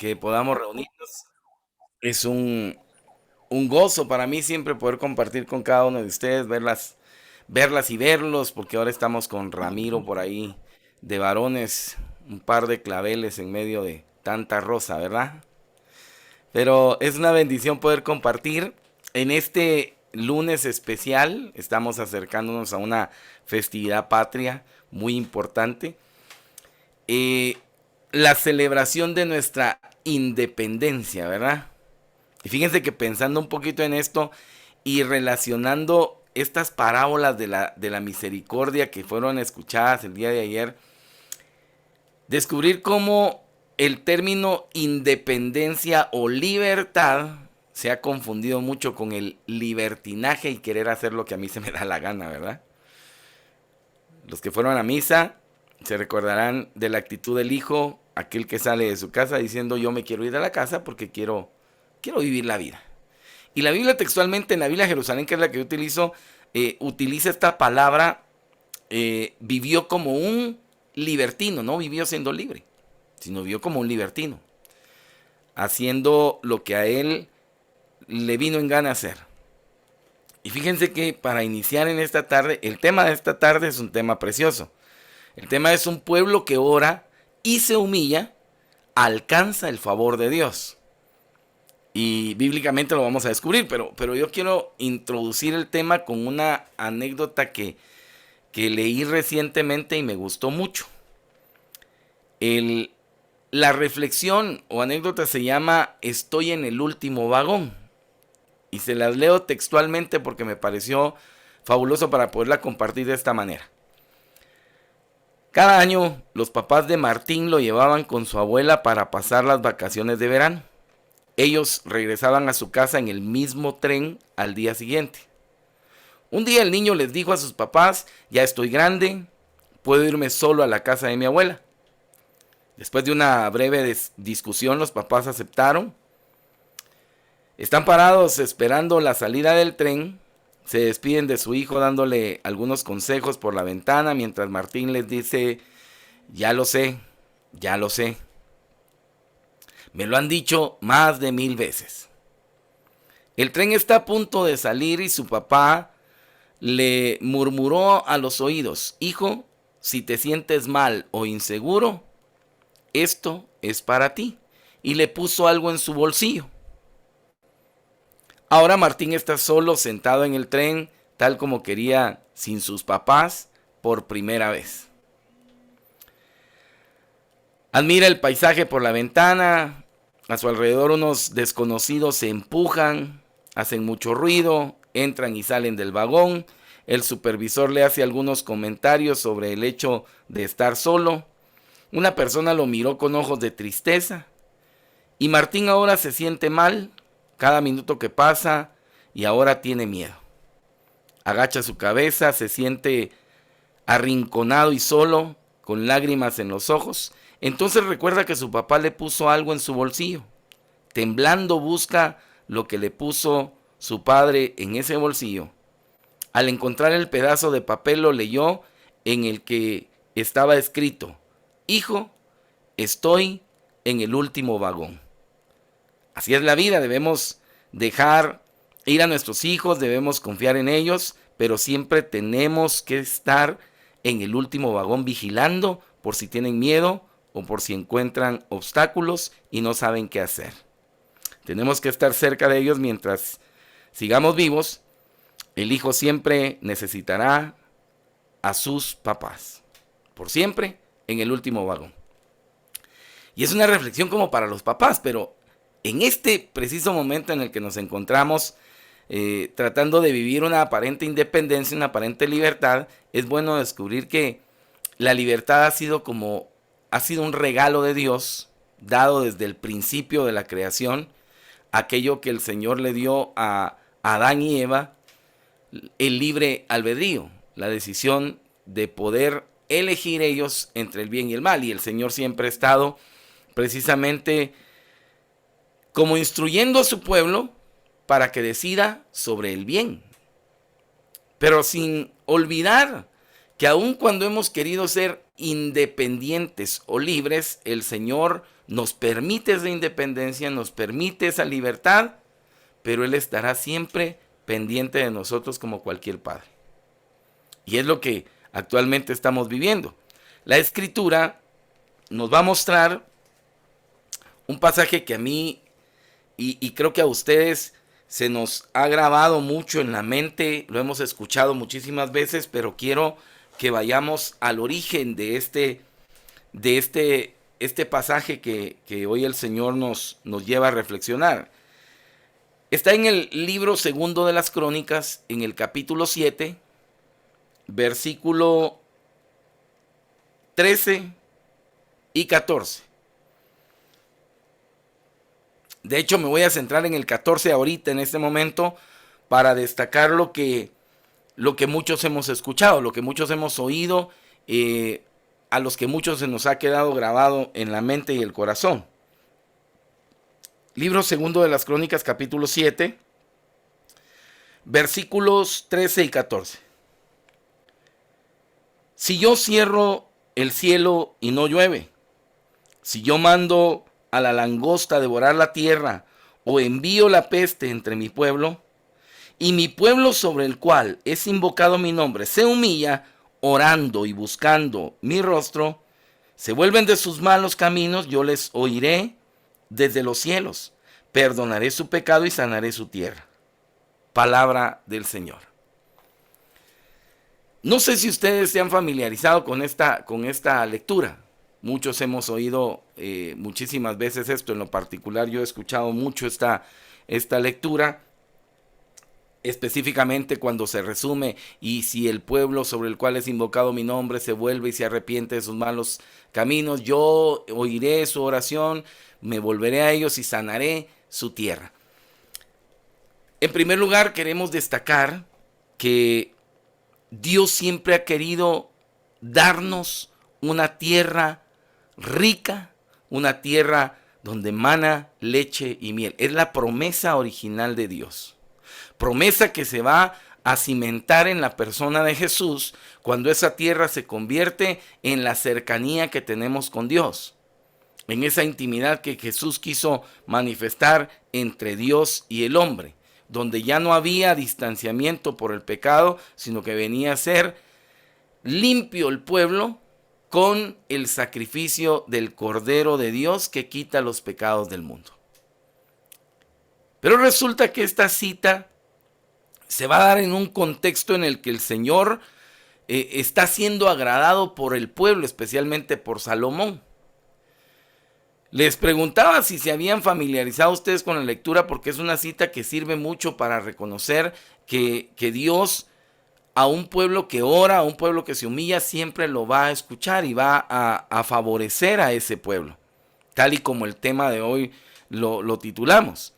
que podamos reunirnos. Es un gozo para mí siempre poder compartir con cada uno de ustedes, verlas y verlos, porque ahora estamos con Ramiro por ahí de varones, un par de claveles en medio de tanta rosa, ¿verdad? Pero es una bendición poder compartir en este lunes especial. Estamos acercándonos a una festividad patria muy importante. eh, la celebración de nuestra independencia, ¿verdad? Y fíjense que pensando un poquito en esto y relacionando estas parábolas de la misericordia que fueron escuchadas el día de ayer, descubrir cómo el término independencia o libertad se ha confundido mucho con el libertinaje y querer hacer lo que a mí se me da la gana, ¿verdad? Los que fueron a misa se recordarán de la actitud del hijo, aquel que sale de su casa diciendo yo me quiero ir a la casa porque quiero vivir la vida. Y la Biblia textualmente, en la Biblia Jerusalén, que es la que yo utilizo, utiliza esta palabra, vivió como un libertino, no vivió siendo libre, sino vivió como un libertino, haciendo lo que a él le vino en gana hacer. Y fíjense que para iniciar en esta tarde, el tema de esta tarde es un tema precioso. El tema es un pueblo que ora y se humilla, alcanza el favor de Dios. Y bíblicamente lo vamos a descubrir, pero yo quiero introducir el tema con una anécdota que leí recientemente y me gustó mucho. El, la reflexión o anécdota se llama Estoy en el último vagón. Y se las leo textualmente porque me pareció fabuloso para poderla compartir de esta manera. Cada año los papás de Martín lo llevaban con su abuela para pasar las vacaciones de verano. Ellos regresaban a su casa en el mismo tren al día siguiente. Un día el niño les dijo a sus papás, ya estoy grande, puedo irme solo a la casa de mi abuela. Después de una breve discusión, los papás aceptaron. Están parados esperando la salida del tren. Se despiden de su hijo dándole algunos consejos por la ventana mientras Martín les dice, ya lo sé, ya lo sé. Me lo han dicho más de 1000 veces. El tren está a punto de salir y su papá le murmuró a los oídos, hijo, si te sientes mal o inseguro, esto es para ti. Y le puso algo en su bolsillo. Ahora Martín está solo, sentado en el tren, tal como quería, sin sus papás, por primera vez. Admira el paisaje por la ventana, a su alrededor unos desconocidos se empujan, hacen mucho ruido, entran y salen del vagón. El supervisor le hace algunos comentarios sobre el hecho de estar solo. Una persona lo miró con ojos de tristeza. Y Martín ahora se siente mal cada minuto que pasa y ahora tiene miedo. Agacha su cabeza, se siente arrinconado y solo, con lágrimas en los ojos. Entonces recuerda que su papá le puso algo en su bolsillo. Temblando busca lo que le puso su padre en ese bolsillo. Al encontrar el pedazo de papel lo leyó en el que estaba escrito, hijo, estoy en el último vagón. Así es la vida, debemos dejar ir a nuestros hijos, debemos confiar en ellos, pero siempre tenemos que estar en el último vagón vigilando por si tienen miedo o por si encuentran obstáculos y no saben qué hacer. Tenemos que estar cerca de ellos mientras sigamos vivos. El hijo siempre necesitará a sus papás. Por siempre en el último vagón. Y es una reflexión como para los papás, pero en este preciso momento en el que nos encontramos tratando de vivir una aparente independencia, una aparente libertad, es bueno descubrir que la libertad ha sido un regalo de Dios dado desde el principio de la creación, aquello que el Señor le dio a Adán y Eva, el libre albedrío, la decisión de poder elegir ellos entre el bien y el mal. Y el Señor siempre ha estado precisamente como instruyendo a su pueblo para que decida sobre el bien, pero sin olvidar que aun cuando hemos querido ser independientes o libres, el Señor nos permite esa independencia, nos permite esa libertad, pero Él estará siempre pendiente de nosotros como cualquier padre. Y es lo que actualmente estamos viviendo. La Escritura nos va a mostrar un pasaje que a mí y creo que a ustedes se nos ha grabado mucho en la mente, lo hemos escuchado muchísimas veces, pero quiero que vayamos al origen de este pasaje que hoy el Señor nos lleva a reflexionar. Está en el libro segundo de las Crónicas, en el capítulo 7, versículo 13 y 14. De hecho, me voy a centrar en el 14 ahorita, en este momento, para destacar lo que muchos hemos escuchado, lo que muchos hemos oído, a los que muchos se nos ha quedado grabado en la mente y el corazón. Libro segundo de las Crónicas, capítulo 7, versículos 13 y 14. Si yo cierro el cielo y no llueve, si yo mando a la langosta a devorar la tierra, o envío la peste entre mi pueblo, y mi pueblo sobre el cual es invocado mi nombre se humilla, orando y buscando mi rostro, se vuelven de sus malos caminos, yo les oiré desde los cielos, perdonaré su pecado y sanaré su tierra. Palabra del Señor. No sé si ustedes se han familiarizado con esta lectura. Muchos hemos oído muchísimas veces esto. En lo particular, yo he escuchado mucho esta lectura, específicamente cuando se resume: y si el pueblo sobre el cual es invocado mi nombre se vuelve y se arrepiente de sus malos caminos, yo oiré su oración, me volveré a ellos y sanaré su tierra. En primer lugar, queremos destacar que Dios siempre ha querido darnos una tierra rica, una tierra donde mana leche y miel. Es la promesa original de Dios. Promesa que se va a cimentar en la persona de Jesús cuando esa tierra se convierte en la cercanía que tenemos con Dios, en esa intimidad que Jesús quiso manifestar entre Dios y el hombre, donde ya no había distanciamiento por el pecado, sino que venía a ser limpio el pueblo con el sacrificio del Cordero de Dios que quita los pecados del mundo. Pero resulta que esta cita se va a dar en un contexto en el que el Señor está siendo agradado por el pueblo, especialmente por Salomón. Les preguntaba si se habían familiarizado ustedes con la lectura, porque es una cita que sirve mucho para reconocer que Dios, a un pueblo que ora, a un pueblo que se humilla, siempre lo va a escuchar y va a favorecer a ese pueblo, tal y como el tema de hoy lo titulamos.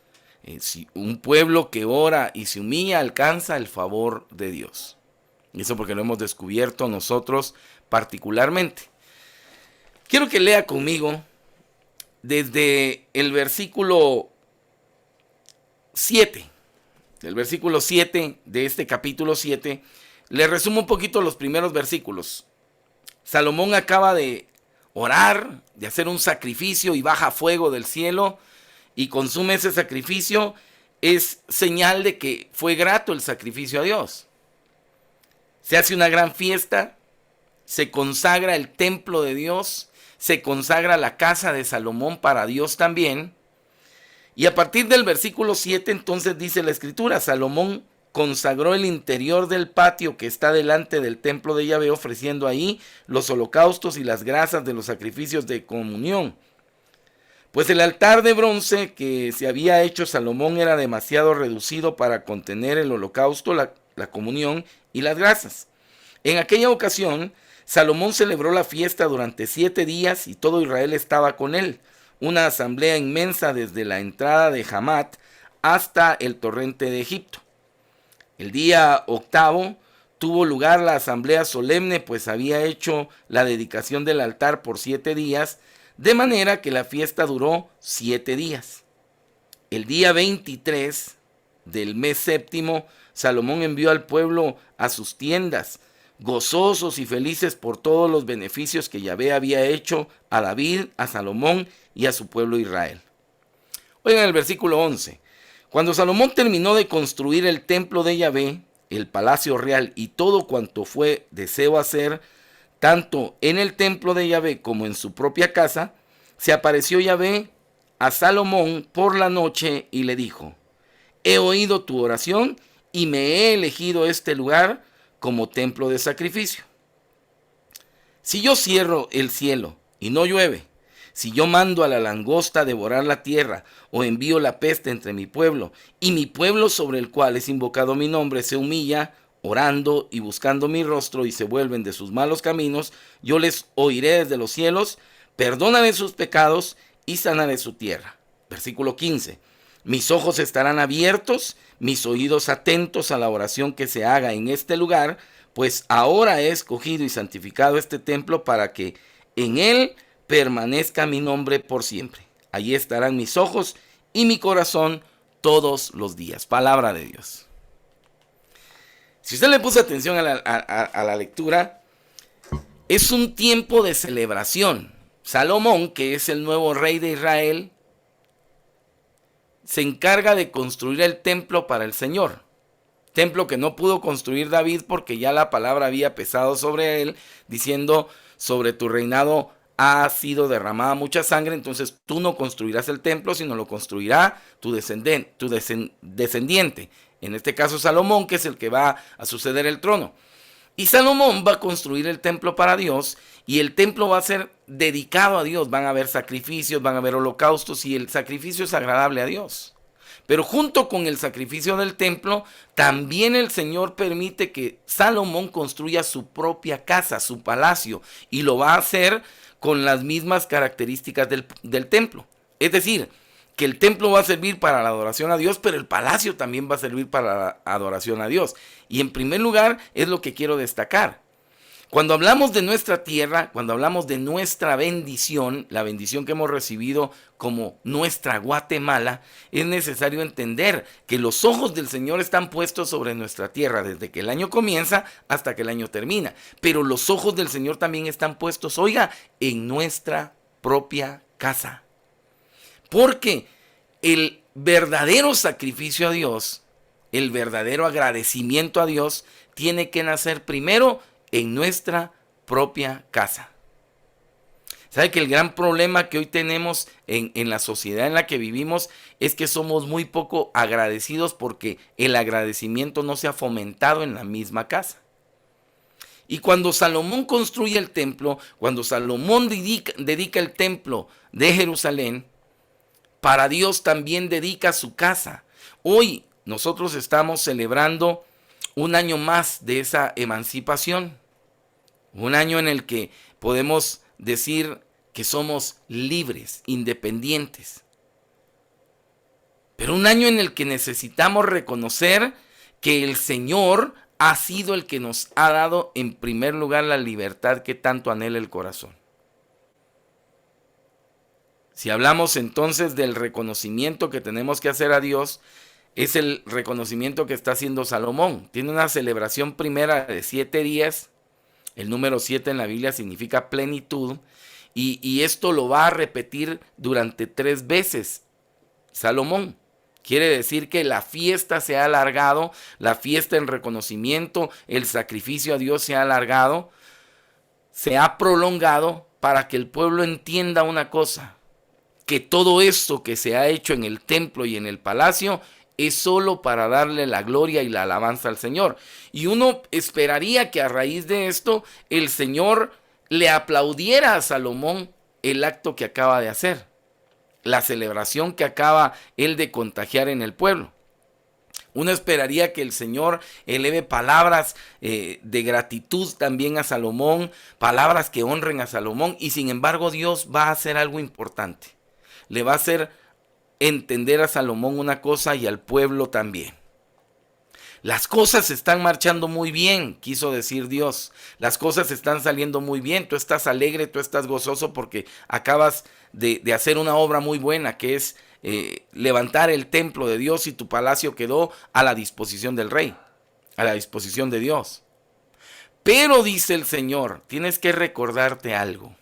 Si un pueblo que ora y se humilla alcanza el favor de Dios. Y eso porque lo hemos descubierto nosotros particularmente. Quiero que lea conmigo desde el versículo 7. Del versículo 7 de este capítulo 7. Le resumo un poquito los primeros versículos. Salomón acaba de orar, de hacer un sacrificio, y baja fuego del cielo y consume ese sacrificio. Es señal de que fue grato el sacrificio a Dios. Se hace una gran fiesta, se consagra el templo de Dios, se consagra la casa de Salomón para Dios también. Y a partir del versículo 7 entonces dice la Escritura: Salomón consagró el interior del patio que está delante del templo de Yahvé, ofreciendo ahí los holocaustos y las grasas de los sacrificios de comunión. Pues el altar de bronce que se había hecho Salomón era demasiado reducido para contener el holocausto, la comunión y las grasas. En aquella ocasión, Salomón celebró la fiesta durante 7 días y todo Israel estaba con él. Una asamblea inmensa desde la entrada de Hamat hasta el torrente de Egipto. El día 8 tuvo lugar la asamblea solemne, pues había hecho la dedicación del altar por 7 días, de manera que la fiesta duró 7 días. El día 23 del mes séptimo, Salomón envió al pueblo a sus tiendas, gozosos y felices por todos los beneficios que Yahvé había hecho a David, a Salomón y a su pueblo Israel. Oigan el versículo 11. Cuando Salomón terminó de construir el templo de Yahvé, el palacio real y todo cuanto fue deseo hacer, tanto en el templo de Yahvé como en su propia casa, se apareció Yahvé a Salomón por la noche y le dijo: he oído tu oración y me he elegido este lugar como templo de sacrificio. Si yo cierro el cielo y no llueve, si yo mando a la langosta a devorar la tierra, o envío la peste entre mi pueblo, y mi pueblo sobre el cual es invocado mi nombre se humilla, orando y buscando mi rostro, y se vuelven de sus malos caminos, yo les oiré desde los cielos, perdonaré sus pecados y sanaré su tierra. Versículo 15. Mis ojos estarán abiertos, mis oídos atentos a la oración que se haga en este lugar, pues ahora he escogido y santificado este templo para que en él permanezca mi nombre por siempre. Allí estarán mis ojos y mi corazón todos los días. Palabra de Dios. Si usted le puso atención a la lectura, es un tiempo de celebración. Salomón, que es el nuevo rey de Israel, se encarga de construir el templo para el Señor. Templo que no pudo construir David porque ya la palabra había pesado sobre él, diciendo: sobre tu reinado ha sido derramada mucha sangre, entonces tú no construirás el templo, sino lo construirá tu descendiente. En este caso Salomón, que es el que va a suceder el trono. Y Salomón va a construir el templo para Dios, y el templo va a ser dedicado a Dios. Van a haber sacrificios, van a haber holocaustos, y el sacrificio es agradable a Dios. Pero junto con el sacrificio del templo, también el Señor permite que Salomón construya su propia casa, su palacio, y lo va a hacer con las mismas características del templo. Es decir, que el templo va a servir para la adoración a Dios, pero el palacio también va a servir para la adoración a Dios. Y en primer lugar es lo que quiero destacar. Cuando hablamos de nuestra tierra, cuando hablamos de nuestra bendición, la bendición que hemos recibido como nuestra Guatemala, es necesario entender que los ojos del Señor están puestos sobre nuestra tierra desde que el año comienza hasta que el año termina. Pero los ojos del Señor también están puestos, oiga, en nuestra propia casa. Porque el verdadero sacrificio a Dios, el verdadero agradecimiento a Dios, tiene que nacer primero en nuestra propia casa. ¿Sabe que el gran problema que hoy tenemos en la sociedad en la que vivimos es que somos muy poco agradecidos porque el agradecimiento no se ha fomentado en la misma casa? Y cuando Salomón construye el templo, cuando Salomón dedica el templo de Jerusalén, para Dios también dedica su casa. Hoy nosotros estamos celebrando un año más de esa emancipación. Un año en el que podemos decir que somos libres, independientes. Pero un año en el que necesitamos reconocer que el Señor ha sido el que nos ha dado en primer lugar la libertad que tanto anhela el corazón. Si hablamos entonces del reconocimiento que tenemos que hacer a Dios, es el reconocimiento que está haciendo Salomón. Tiene una celebración primera de 7 días. El número 7 en la Biblia significa plenitud. Y esto lo va a repetir durante 3 veces Salomón. Quiere decir que la fiesta se ha alargado, la fiesta en reconocimiento, el sacrificio a Dios se ha alargado, se ha prolongado para que el pueblo entienda una cosa: que todo esto que se ha hecho en el templo y en el palacio es solo para darle la gloria y la alabanza al Señor. Y uno esperaría que a raíz de esto el Señor le aplaudiera a Salomón el acto que acaba de hacer, la celebración que acaba él de contagiar en el pueblo. Uno esperaría que el Señor eleve palabras de gratitud también a Salomón, palabras que honren a Salomón, y sin embargo Dios va a hacer algo importante. Le va a hacer entender a Salomón una cosa y al pueblo también. Las cosas están marchando muy bien, quiso decir Dios. Las cosas están saliendo muy bien. Tú estás alegre, tú estás gozoso porque acabas de hacer una obra muy buena, que es levantar el templo de Dios, y tu palacio quedó a la disposición del rey, a la disposición de Dios. Pero dice el Señor, tienes que recordarte algo.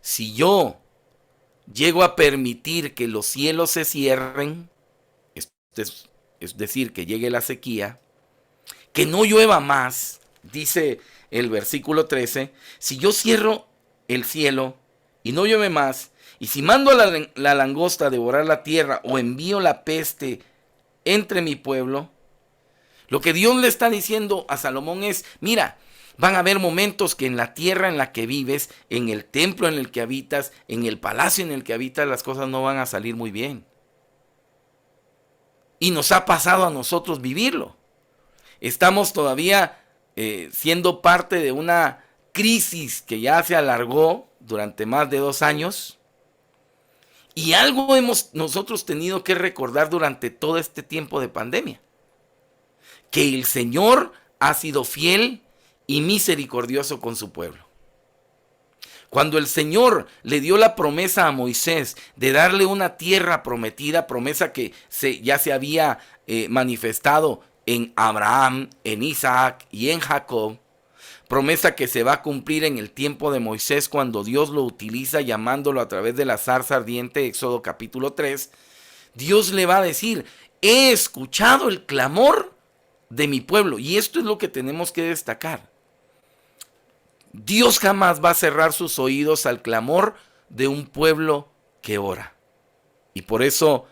Si yo llego a permitir que los cielos se cierren, es decir, que llegue la sequía, que no llueva más, dice el versículo 13, si yo cierro el cielo y no llueve más, y si mando a la langosta a devorar la tierra o envío la peste entre mi pueblo, lo que Dios le está diciendo a Salomón es, mira, van a haber momentos que en la tierra en la que vives, en el templo en el que habitas, en el palacio en el que habitas, las cosas no van a salir muy bien. Y nos ha pasado a nosotros vivirlo. Estamos todavía siendo parte de una crisis que ya se alargó durante más de 2 años. Y algo hemos nosotros tenido que recordar durante todo este tiempo de pandemia. Que el Señor ha sido fiel y misericordioso con su pueblo. Cuando el Señor le dio la promesa a Moisés de darle una tierra prometida, promesa que ya se había manifestado en Abraham, en Isaac y en Jacob, promesa que se va a cumplir en el tiempo de Moisés cuando Dios lo utiliza llamándolo a través de la zarza ardiente, Éxodo capítulo 3, Dios le va a decir, he escuchado el clamor de mi pueblo, y esto es lo que tenemos que destacar. Dios jamás va a cerrar sus oídos al clamor de un pueblo que ora. Y por eso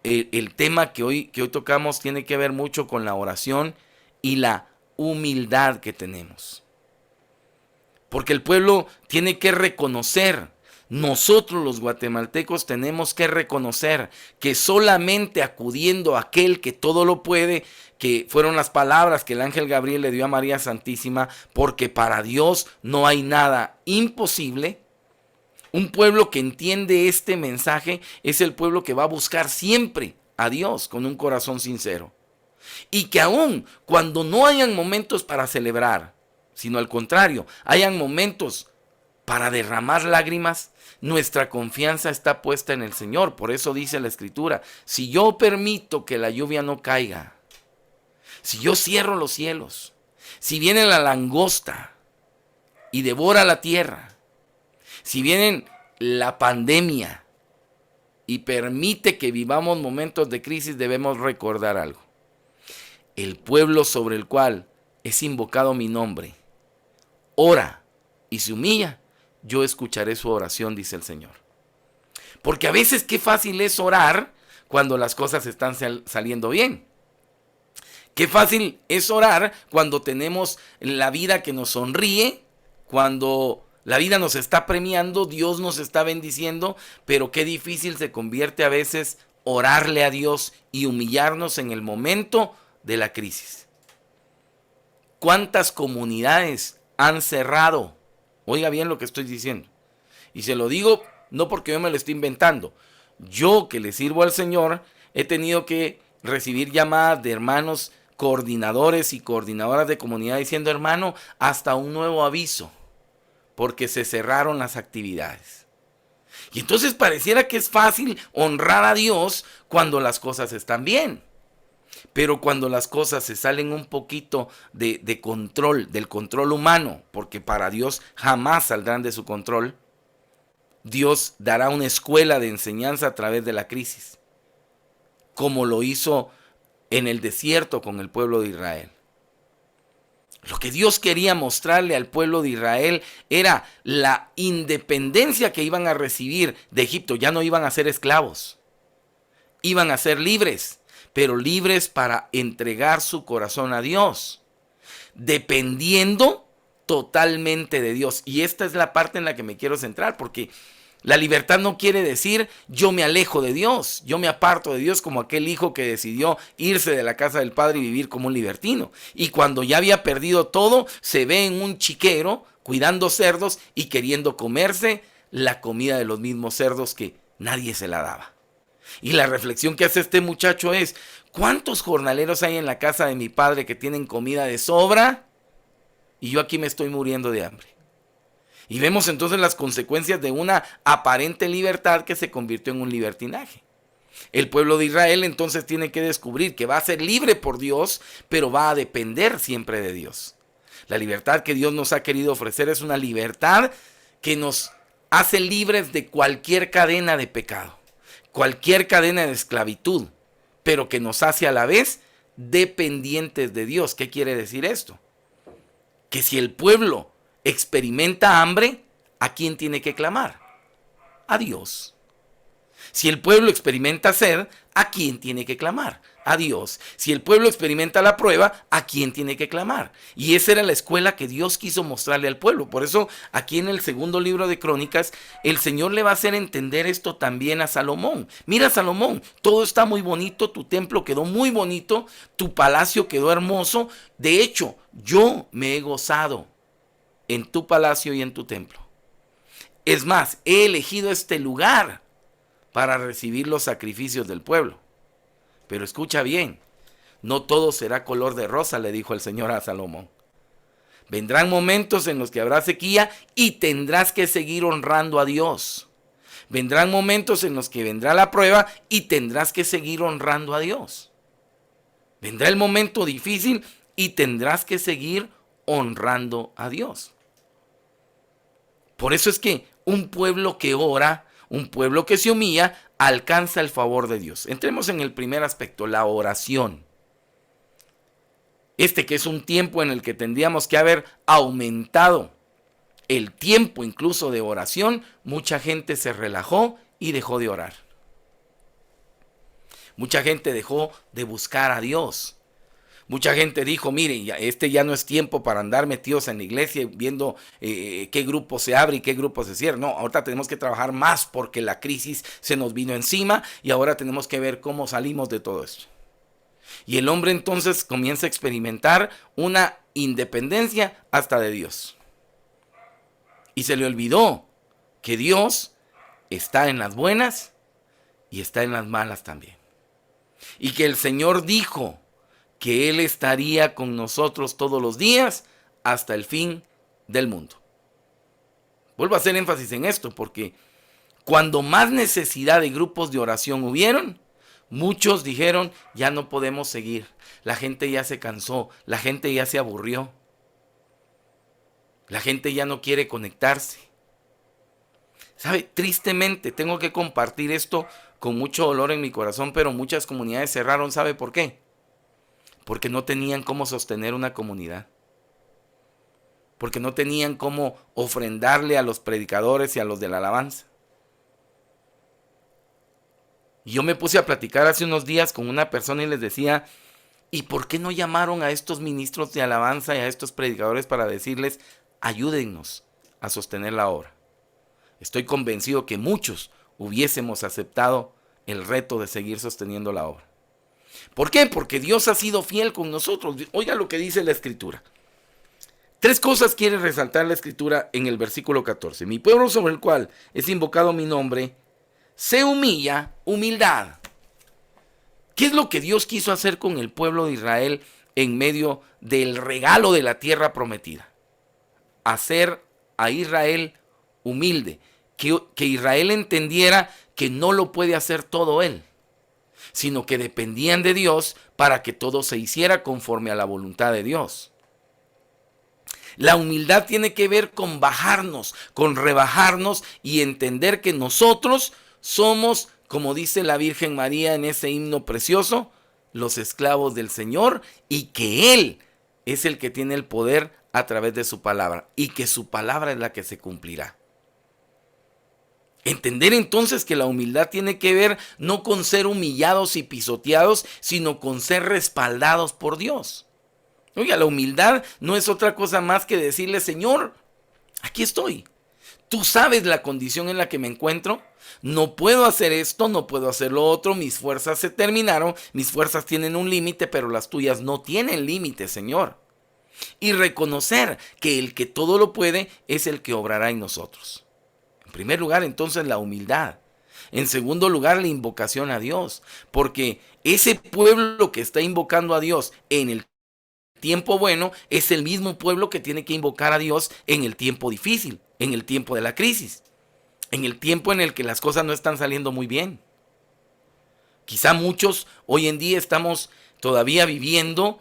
el tema que hoy tocamos tiene que ver mucho con la oración y la humildad que tenemos. Porque el pueblo tiene que reconocer, nosotros los guatemaltecos tenemos que reconocer que solamente acudiendo a aquel que todo lo puede, que fueron las palabras que el ángel Gabriel le dio a María Santísima, porque para Dios no hay nada imposible. Un pueblo que entiende este mensaje es el pueblo que va a buscar siempre a Dios con un corazón sincero. Y que aún cuando no hayan momentos para celebrar, sino al contrario, hayan momentos para derramar lágrimas, nuestra confianza está puesta en el Señor. Por eso dice la Escritura, si yo permito que la lluvia no caiga, si yo cierro los cielos, si viene la langosta y devora la tierra, si viene la pandemia y permite que vivamos momentos de crisis, debemos recordar algo. El pueblo sobre el cual es invocado mi nombre, ora y se humilla, yo escucharé su oración, dice el Señor. Porque a veces qué fácil es orar cuando las cosas están saliendo bien. Qué fácil es orar cuando tenemos la vida que nos sonríe, cuando la vida nos está premiando, Dios nos está bendiciendo, pero qué difícil se convierte a veces orarle a Dios y humillarnos en el momento de la crisis. ¿Cuántas comunidades han cerrado? Oiga bien lo que estoy diciendo. Y se lo digo no porque yo me lo estoy inventando. Yo que le sirvo al Señor he tenido que recibir llamadas de hermanos coordinadores y coordinadoras de comunidad diciendo, hermano, hasta un nuevo aviso, porque se cerraron las actividades. Y entonces pareciera que es fácil honrar a Dios cuando las cosas están bien. Pero cuando las cosas se salen un poquito de control, del control humano, porque para Dios jamás saldrán de su control, Dios dará una escuela de enseñanza a través de la crisis, como lo hizo en el desierto con el pueblo de Israel. Lo que Dios quería mostrarle al pueblo de Israel era la independencia que iban a recibir de Egipto. Ya no iban a ser esclavos, iban a ser libres. Pero libres para entregar su corazón a Dios, dependiendo totalmente de Dios. Y esta es la parte en la que me quiero centrar, porque la libertad no quiere decir yo me alejo de Dios, yo me aparto de Dios como aquel hijo que decidió irse de la casa del padre y vivir como un libertino. Y cuando ya había perdido todo, se ve en un chiquero cuidando cerdos y queriendo comerse la comida de los mismos cerdos que nadie se la daba. Y la reflexión que hace este muchacho es, ¿cuántos jornaleros hay en la casa de mi padre que tienen comida de sobra? Y yo aquí me estoy muriendo de hambre. Y vemos entonces las consecuencias de una aparente libertad que se convirtió en un libertinaje. El pueblo de Israel entonces tiene que descubrir que va a ser libre por Dios, pero va a depender siempre de Dios. La libertad que Dios nos ha querido ofrecer es una libertad que nos hace libres de cualquier cadena de pecado, cualquier cadena de esclavitud, pero que nos hace a la vez dependientes de Dios. ¿Qué quiere decir esto? Que si el pueblo experimenta hambre, ¿a quién tiene que clamar? A Dios. Si el pueblo experimenta sed, ¿a quién tiene que clamar? A Dios. Si el pueblo experimenta la prueba, ¿a quién tiene que clamar? Y esa era la escuela que Dios quiso mostrarle al pueblo. Por eso aquí en el segundo libro de Crónicas, el Señor le va a hacer entender esto también a Salomón. Mira, Salomón, todo está muy bonito, tu templo quedó muy bonito, tu palacio quedó hermoso. De hecho, yo me he gozado en tu palacio y en tu templo. Es más, he elegido este lugar para recibir los sacrificios del pueblo. Pero escucha bien, no todo será color de rosa, le dijo el Señor a Salomón. Vendrán momentos en los que habrá sequía y tendrás que seguir honrando a Dios. Vendrán momentos en los que vendrá la prueba y tendrás que seguir honrando a Dios. Vendrá el momento difícil y tendrás que seguir honrando a Dios. Por eso es que un pueblo que ora, un pueblo que se humilla, alcanza el favor de Dios. Entremos en el primer aspecto, la oración. Este que es un tiempo en el que tendríamos que haber aumentado el tiempo incluso de oración, mucha gente se relajó y dejó de orar. Mucha gente dejó de buscar a Dios. Mucha gente dijo, mire, este ya no es tiempo para andar metidos en la iglesia viendo qué grupo se abre y qué grupo se cierra. No, ahorita tenemos que trabajar más porque la crisis se nos vino encima y ahora tenemos que ver cómo salimos de todo esto. Y el hombre entonces comienza a experimentar una independencia hasta de Dios. Y se le olvidó que Dios está en las buenas y está en las malas también. Y que el Señor dijo que Él estaría con nosotros todos los días hasta el fin del mundo. Vuelvo a hacer énfasis en esto porque cuando más necesidad de grupos de oración hubieron, muchos dijeron, ya no podemos seguir, la gente ya se cansó, la gente ya se aburrió, la gente ya no quiere conectarse. ¿Sabe? Tristemente tengo que compartir esto con mucho dolor en mi corazón, pero muchas comunidades cerraron. ¿Sabe por qué? Porque no tenían cómo sostener una comunidad. Porque no tenían cómo ofrendarle a los predicadores y a los de la alabanza. Y yo me puse a platicar hace unos días con una persona y les decía, ¿y por qué no llamaron a estos ministros de alabanza y a estos predicadores para decirles, ayúdennos a sostener la obra? Estoy convencido que muchos hubiésemos aceptado el reto de seguir sosteniendo la obra. ¿Por qué? Porque Dios ha sido fiel con nosotros. Oiga lo que dice la Escritura. 3 cosas quiere resaltar la Escritura en el versículo 14. Mi pueblo sobre el cual es invocado mi nombre, se humilla, humildad. ¿Qué es lo que Dios quiso hacer con el pueblo de Israel en medio del regalo de la tierra prometida? Hacer a Israel humilde. Que Israel entendiera que no lo puede hacer todo él, sino que dependían de Dios para que todo se hiciera conforme a la voluntad de Dios. La humildad tiene que ver con bajarnos, con rebajarnos y entender que nosotros somos, como dice la Virgen María en ese himno precioso, los esclavos del Señor y que Él es el que tiene el poder a través de su palabra y que su palabra es la que se cumplirá. Entender entonces que la humildad tiene que ver no con ser humillados y pisoteados, sino con ser respaldados por Dios. Oiga, la humildad no es otra cosa más que decirle, Señor, aquí estoy. Tú sabes la condición en la que me encuentro. No puedo hacer esto, no puedo hacer lo otro. Mis fuerzas se terminaron. Mis fuerzas tienen un límite, pero las tuyas no tienen límite, Señor. Y reconocer que el que todo lo puede es el que obrará en nosotros. En primer lugar, entonces, la humildad. En segundo lugar, la invocación a Dios. Porque ese pueblo que está invocando a Dios en el tiempo bueno es el mismo pueblo que tiene que invocar a Dios en el tiempo difícil, en el tiempo de la crisis, en el tiempo en el que las cosas no están saliendo muy bien. Quizá muchos hoy en día estamos todavía viviendo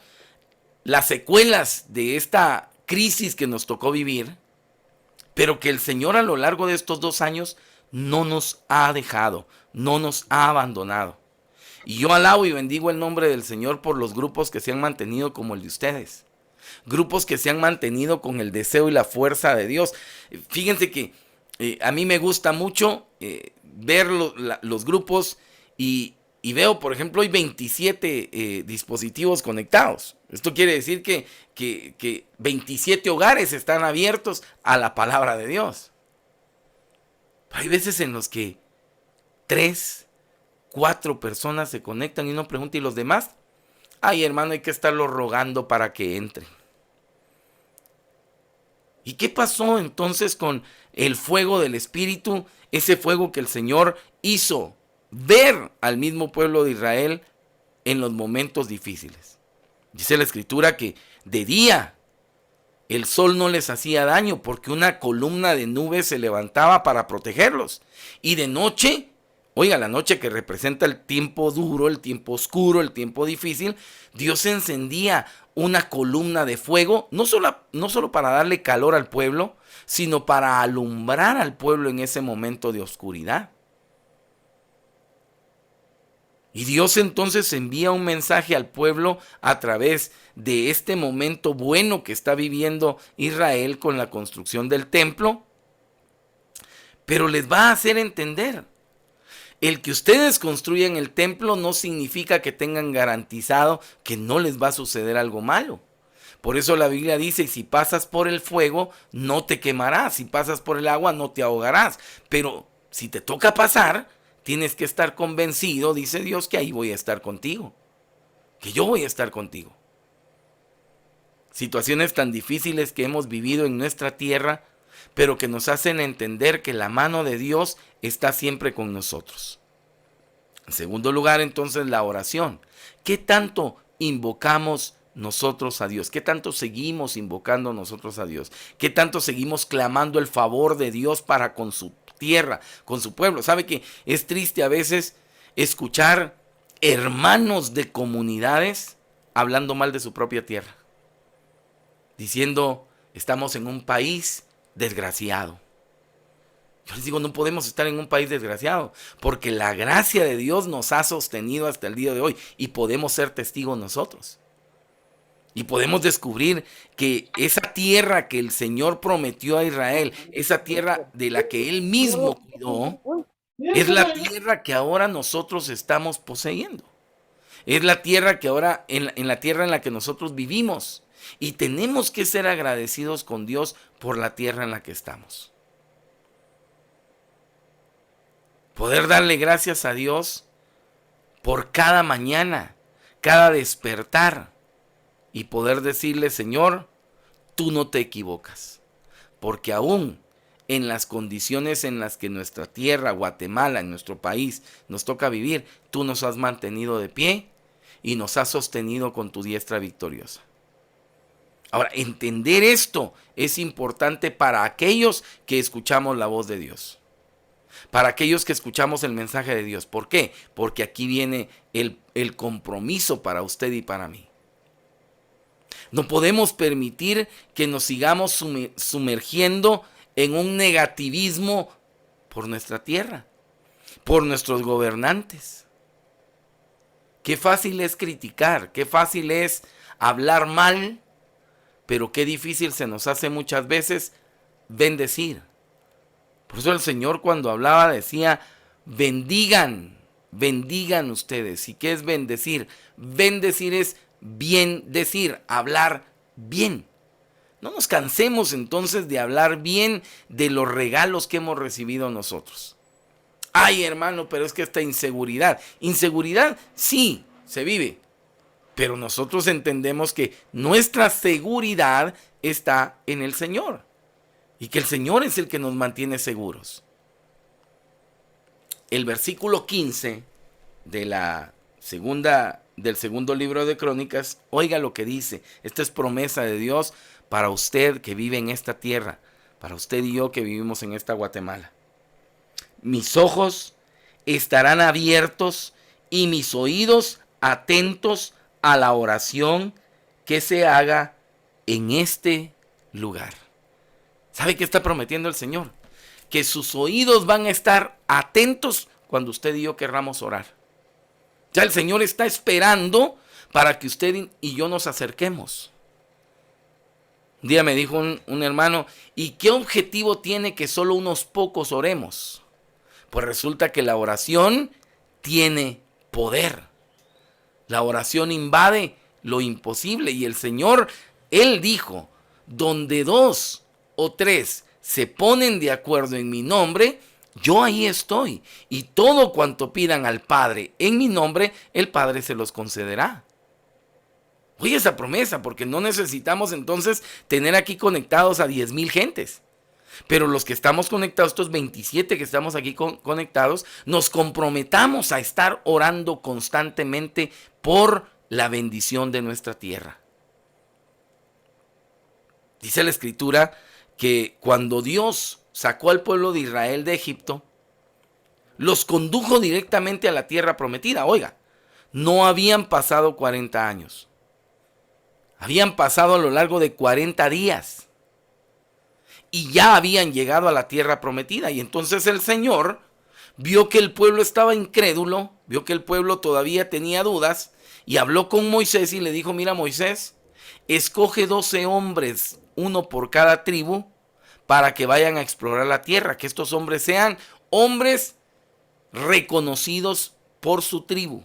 las secuelas de esta crisis que nos tocó vivir, pero que el Señor a lo largo de estos 2 años no nos ha dejado, no nos ha abandonado. Y yo alabo y bendigo el nombre del Señor por los grupos que se han mantenido como el de ustedes. Grupos que se han mantenido con el deseo y la fuerza de Dios. Fíjense que a mí me gusta mucho ver los grupos y veo, por ejemplo, hay 27 dispositivos conectados. Esto quiere decir que 27 hogares están abiertos a la palabra de Dios. Hay veces en los que 3, 4 personas se conectan y uno pregunta, ¿y los demás? Ay, hermano, hay que estarlo rogando para que entre. ¿Y qué pasó entonces con el fuego del Espíritu? Ese fuego que el Señor hizo ver al mismo pueblo de Israel en los momentos difíciles. Dice la Escritura que de día el sol no les hacía daño porque una columna de nubes se levantaba para protegerlos. Y de noche, oiga, la noche que representa el tiempo duro, el tiempo oscuro, el tiempo difícil, Dios encendía una columna de fuego, no solo para darle calor al pueblo, sino para alumbrar al pueblo en ese momento de oscuridad. Y Dios entonces envía un mensaje al pueblo a través de este momento bueno que está viviendo Israel con la construcción del templo, pero les va a hacer entender, el que ustedes construyan el templo no significa que tengan garantizado que no les va a suceder algo malo. Por eso la Biblia dice, si pasas por el fuego, no te quemarás, si pasas por el agua, no te ahogarás. Pero si te toca pasar, tienes que estar convencido, dice Dios, que ahí voy a estar contigo, que yo voy a estar contigo. Situaciones tan difíciles que hemos vivido en nuestra tierra, pero que nos hacen entender que la mano de Dios está siempre con nosotros. En segundo lugar, entonces, la oración. ¿Qué tanto invocamos nosotros a Dios? ¿Qué tanto seguimos invocando nosotros a Dios? ¿Qué tanto seguimos clamando el favor de Dios para con su tierra, con su pueblo? ¿Sabe que es triste a veces escuchar hermanos de comunidades hablando mal de su propia tierra? Diciendo, estamos en un país desgraciado. Yo les digo, no podemos estar en un país desgraciado, porque la gracia de Dios nos ha sostenido hasta el día de hoy y podemos ser testigos nosotros. Y podemos descubrir que esa tierra que el Señor prometió a Israel, esa tierra de la que Él mismo cuidó, es la tierra que ahora nosotros estamos poseyendo. Es la tierra que ahora, en la tierra en la que nosotros vivimos. Y tenemos que ser agradecidos con Dios por la tierra en la que estamos. Poder darle gracias a Dios por cada mañana, cada despertar. Y poder decirle, Señor, tú no te equivocas. Porque aún en las condiciones en las que nuestra tierra, Guatemala, en nuestro país, nos toca vivir, tú nos has mantenido de pie y nos has sostenido con tu diestra victoriosa. Ahora, entender esto es importante para aquellos que escuchamos la voz de Dios. Para aquellos que escuchamos el mensaje de Dios. ¿Por qué? Porque aquí viene el compromiso para usted y para mí. No podemos permitir que nos sigamos sumergiendo en un negativismo por nuestra tierra, por nuestros gobernantes. Qué fácil es criticar, qué fácil es hablar mal, pero qué difícil se nos hace muchas veces bendecir. Por eso el Señor cuando hablaba decía, bendigan, bendigan ustedes. ¿Y qué es bendecir? Bendecir es bien decir, hablar bien. No nos cansemos entonces de hablar bien de los regalos que hemos recibido nosotros. Ay, hermano, pero es que esta inseguridad. Inseguridad, sí, se vive. Pero nosotros entendemos que nuestra seguridad está en el Señor. Y que el Señor es el que nos mantiene seguros. El versículo 15 del segundo libro de Crónicas, oiga lo que dice. Esta es promesa de Dios para usted que vive en esta tierra, para usted y yo que vivimos en esta Guatemala. Mis ojos estarán abiertos y mis oídos atentos a la oración que se haga en este lugar. ¿Sabe qué está prometiendo el Señor? Que sus oídos van a estar atentos cuando usted y yo querramos orar. Ya el Señor está esperando para que usted y yo nos acerquemos. Un día me dijo un hermano, ¿y qué objetivo tiene que solo unos pocos oremos? Pues resulta que la oración tiene poder. La oración invade lo imposible y el Señor, Él dijo, donde 2 o 3 se ponen de acuerdo en mi nombre, yo ahí estoy. Y todo cuanto pidan al Padre en mi nombre, el Padre se los concederá. Oye esa promesa, porque no necesitamos entonces tener aquí conectados a 10,000 gentes. Pero los que estamos conectados, estos 27 que estamos aquí conectados, nos comprometamos a estar orando constantemente por la bendición de nuestra tierra. Dice la Escritura que cuando Dios sacó al pueblo de Israel de Egipto, los condujo directamente a la tierra prometida. Oiga, no habían pasado 40 años. Habían pasado a lo largo de 40 días. Y ya habían llegado a la tierra prometida. Y entonces el Señor vio que el pueblo estaba incrédulo, vio que el pueblo todavía tenía dudas, y habló con Moisés y le dijo, mira Moisés, escoge 12 hombres, uno por cada tribu, para que vayan a explorar la tierra, que estos hombres sean hombres reconocidos por su tribu,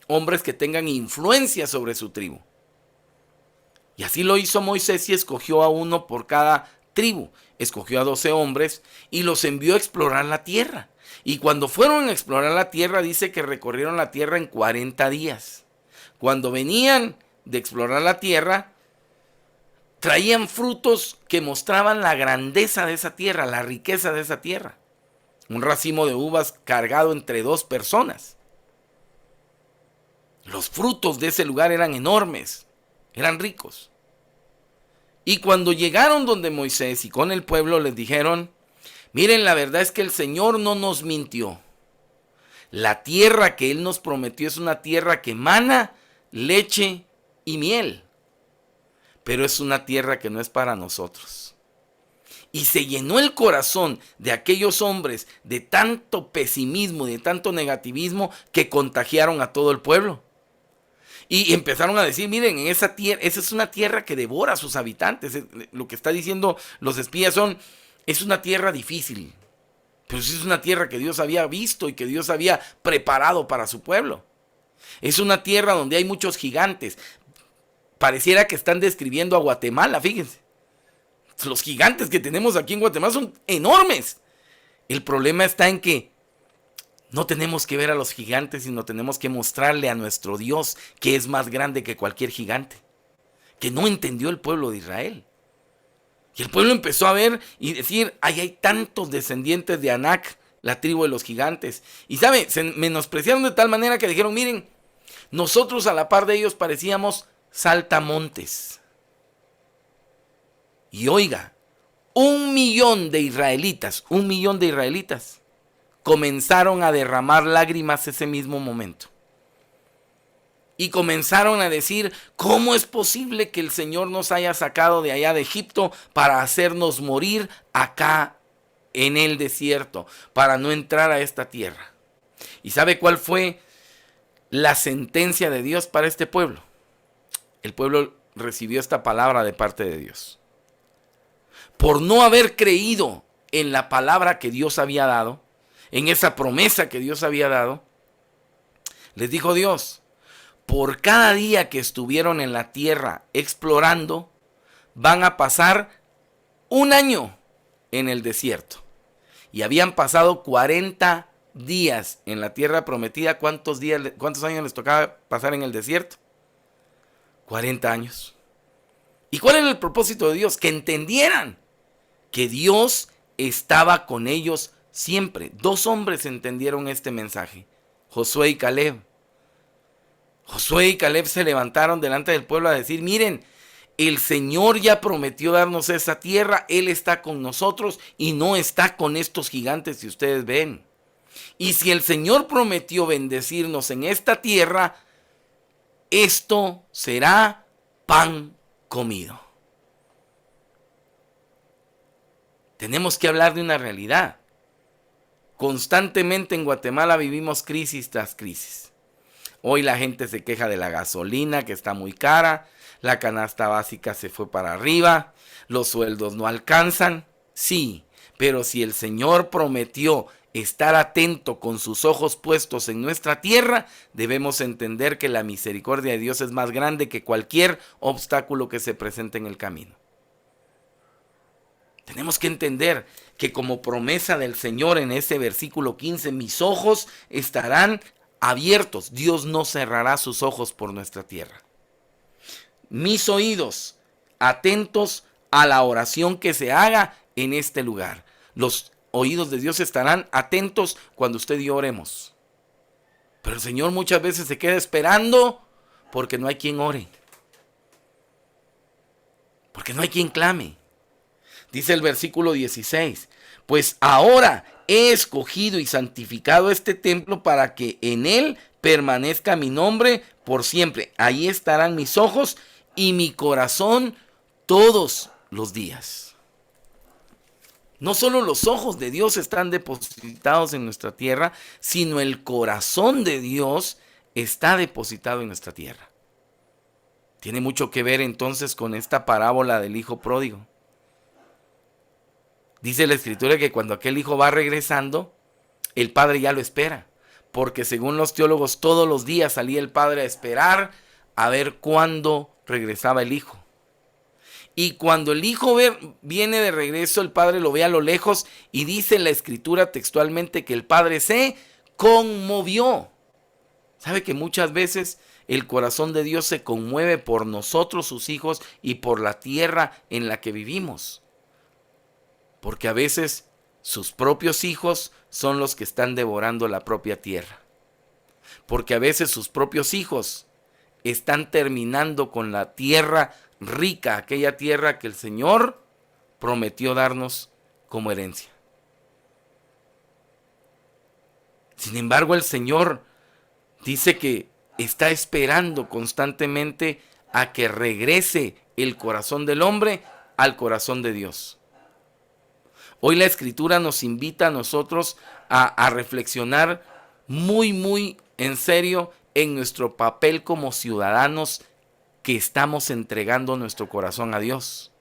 hombres que tengan influencia sobre su tribu. Y así lo hizo Moisés y escogió a uno por cada tribu. Escogió a 12 hombres y los envió a explorar la tierra. Y cuando fueron a explorar la tierra, dice que recorrieron la tierra en 40 días. Cuando venían de explorar la tierra, traían frutos que mostraban la grandeza de esa tierra, la riqueza de esa tierra. Un racimo de uvas cargado entre 2 personas. Los frutos de ese lugar eran enormes, eran ricos. Y cuando llegaron donde Moisés y con el pueblo les dijeron, miren, la verdad es que el Señor no nos mintió. La tierra que Él nos prometió es una tierra que emana leche y miel. Pero es una tierra que no es para nosotros. Y se llenó el corazón de aquellos hombres de tanto pesimismo y de tanto negativismo que contagiaron a todo el pueblo. Y empezaron a decir, miren, esa es una tierra que devora a sus habitantes. Lo que está diciendo los espías es una tierra difícil. Pero sí es una tierra que Dios había visto y que Dios había preparado para su pueblo. Es una tierra donde hay muchos gigantes. Pareciera que están describiendo a Guatemala, fíjense. Los gigantes que tenemos aquí en Guatemala son enormes. El problema está en que no tenemos que ver a los gigantes, sino tenemos que mostrarle a nuestro Dios que es más grande que cualquier gigante. Que no entendió el pueblo de Israel. Y el pueblo empezó a ver y decir, ay, hay tantos descendientes de Anac, la tribu de los gigantes. Y sabe, se menospreciaron de tal manera que dijeron, miren, nosotros a la par de ellos parecíamos saltamontes. Y oiga, 1,000,000 de israelitas, 1,000,000 de israelitas, comenzaron a derramar lágrimas ese mismo momento. Y comenzaron a decir, ¿cómo es posible que el Señor nos haya sacado de allá de Egipto para hacernos morir acá en el desierto, para no entrar a esta tierra? ¿Y sabe cuál fue la sentencia de Dios para este pueblo? El pueblo recibió esta palabra de parte de Dios. Por no haber creído en la palabra que Dios había dado, en esa promesa que Dios había dado, les dijo Dios, por cada día que estuvieron en la tierra explorando, van a pasar 1 año en el desierto. Y habían pasado 40 días en la tierra prometida. ¿Cuántos años les tocaba pasar en el desierto? 40 años. ¿Y cuál era el propósito de Dios? Que entendieran que Dios estaba con ellos siempre. 2 hombres entendieron este mensaje, Josué y Caleb. Josué y Caleb se levantaron delante del pueblo a decir, miren, el Señor ya prometió darnos esa tierra, Él está con nosotros y no está con estos gigantes que ustedes ven. Y si el Señor prometió bendecirnos en esta tierra, esto será pan comido. Tenemos que hablar de una realidad. Constantemente en Guatemala vivimos crisis tras crisis. Hoy la gente se queja de la gasolina que está muy cara, la canasta básica se fue para arriba, los sueldos no alcanzan. Sí, pero si el Señor prometió estar atento con sus ojos puestos en nuestra tierra, debemos entender que la misericordia de Dios es más grande que cualquier obstáculo que se presente en el camino. Tenemos que entender que como promesa del Señor en ese versículo 15, mis ojos estarán abiertos. Dios no cerrará sus ojos por nuestra tierra. Mis oídos atentos a la oración que se haga en este lugar. Los oídos de Dios estarán atentos cuando usted y yo oremos. Pero el Señor muchas veces se queda esperando porque no hay quien ore. Porque no hay quien clame. Dice el versículo 16, pues ahora he escogido y santificado este templo para que en él permanezca mi nombre por siempre. Ahí estarán mis ojos y mi corazón todos los días. No solo los ojos de Dios están depositados en nuestra tierra, sino el corazón de Dios está depositado en nuestra tierra. Tiene mucho que ver entonces con esta parábola del hijo pródigo. Dice la escritura que cuando aquel hijo va regresando, el padre ya lo espera. Porque según los teólogos, todos los días salía el padre a esperar a ver cuándo regresaba el hijo. Y cuando el hijo viene de regreso, el padre lo ve a lo lejos y dice la escritura textualmente que el padre se conmovió. ¿Sabe que muchas veces el corazón de Dios se conmueve por nosotros, sus hijos, y por la tierra en la que vivimos? Porque a veces sus propios hijos son los que están devorando la propia tierra. Porque a veces sus propios hijos están terminando con la tierra rica, aquella tierra que el Señor prometió darnos como herencia. Sin embargo, el Señor dice que está esperando constantemente a que regrese el corazón del hombre al corazón de Dios. Hoy la Escritura nos invita a nosotros a reflexionar muy en serio en nuestro papel como ciudadanos que estamos entregando nuestro corazón a Dios.